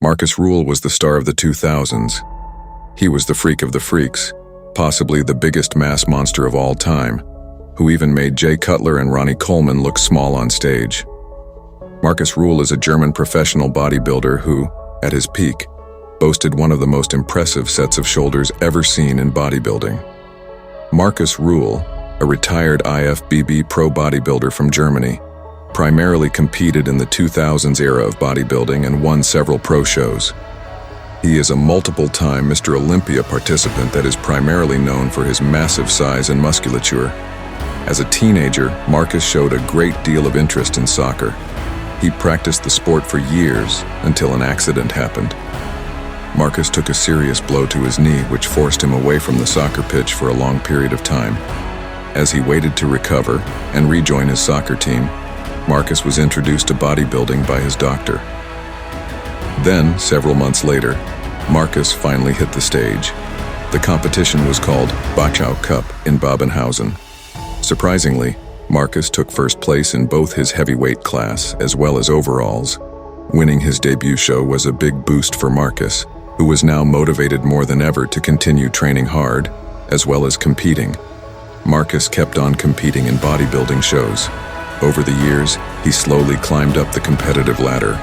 Markus Ruhl was the star of the 2000s. He was the freak of the freaks, possibly the biggest mass monster of all time, who even made Jay Cutler and Ronnie Coleman look small on stage. Markus Ruhl is a German professional bodybuilder who, at his peak, boasted one of the most impressive sets of shoulders ever seen in bodybuilding. Markus Ruhl, a retired IFBB pro bodybuilder from Germany, primarily competed in the 2000s era of bodybuilding and won several pro shows. He is a multiple-time Mr. Olympia participant that is primarily known for his massive size and musculature. As a teenager, Markus showed a great deal of interest in soccer. He practiced the sport for years until an accident happened. Markus took a serious blow to his knee, which forced him away from the soccer pitch for a long period of time. As he waited to recover and rejoin his soccer team, Markus was introduced to bodybuilding by his doctor. Then, several months later, Markus finally hit the stage. The competition was called Bachau Cup in Babenhausen. Surprisingly, Markus took first place in both his heavyweight class as well as overalls. Winning his debut show was a big boost for Markus, who was now motivated more than ever to continue training hard, as well as competing. Markus kept on competing in bodybuilding shows. Over the years, he slowly climbed up the competitive ladder,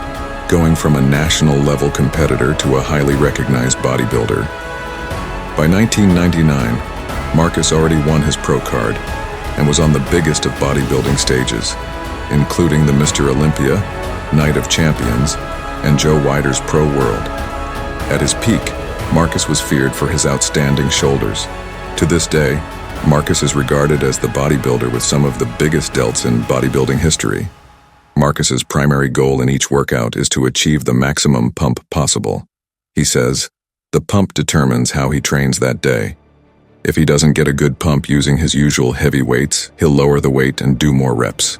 going from a national-level competitor to a highly recognized bodybuilder. By 1999, Markus already won his pro card and was on the biggest of bodybuilding stages, including the Mr. Olympia, Night of Champions, and Joe Weider's Pro World. At his peak, Markus was feared for his outstanding shoulders. To this day, Markus is regarded as the bodybuilder with some of the biggest delts in bodybuilding history. Markus's primary goal in each workout is to achieve the maximum pump possible. He says, the pump determines how he trains that day. If he doesn't get a good pump using his usual heavy weights, he'll lower the weight and do more reps.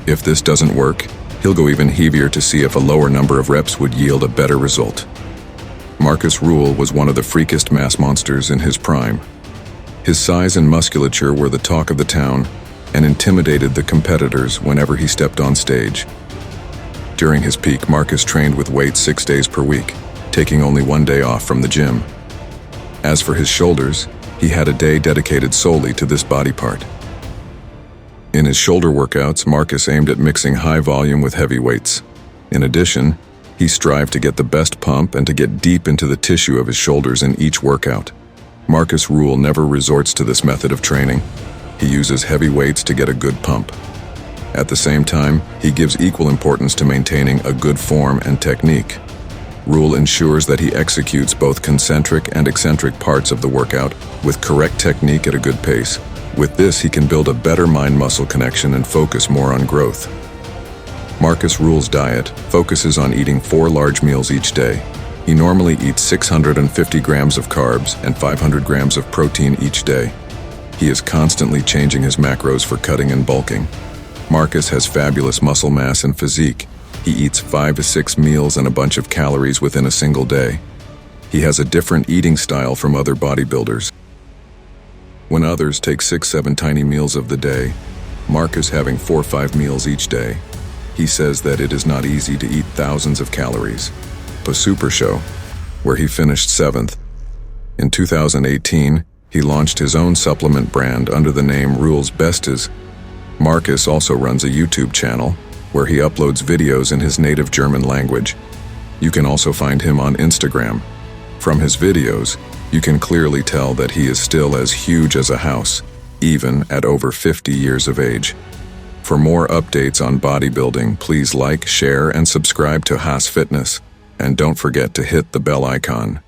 If this doesn't work, he'll go even heavier to see if a lower number of reps would yield a better result. Markus Ruhl was one of the freakest mass monsters in his prime. His size and musculature were the talk of the town and intimidated the competitors whenever he stepped on stage. During his peak, Markus trained with weights 6 days per week, taking only 1 day off from the gym. As for his shoulders, he had a day dedicated solely to this body part. In his shoulder workouts, Markus aimed at mixing high volume with heavy weights. In addition, he strived to get the best pump and to get deep into the tissue of his shoulders in each workout. Markus Ruhl never resorts to this method of training. He uses heavy weights to get a good pump. At the same time, he gives equal importance to maintaining a good form and technique. Ruhl ensures that he executes both concentric and eccentric parts of the workout with correct technique at a good pace. With this, he can build a better mind-muscle connection and focus more on growth. Markus Ruhl's diet focuses on eating 4 large meals each day. He normally eats 650 grams of carbs and 500 grams of protein each day. He is constantly changing his macros for cutting and bulking. Markus has fabulous muscle mass and physique. He eats 5 to 6 meals and a bunch of calories within a single day. He has a different eating style from other bodybuilders. When others take 6-7 tiny meals of the day, Markus having 4 or 5 meals each day. He says that it is not easy to eat thousands of calories. A super show, where he finished 7th. In 2018, he launched his own supplement brand under the name Ruhl's Bestes. Markus also runs a YouTube channel where he uploads videos in his native German language. You can also find him on Instagram. From his videos, you can clearly tell that he is still as huge as a house, even at over 50 years of age. For more updates on bodybuilding, please like, share, and subscribe to Haas Fitness. And don't forget to hit the bell icon.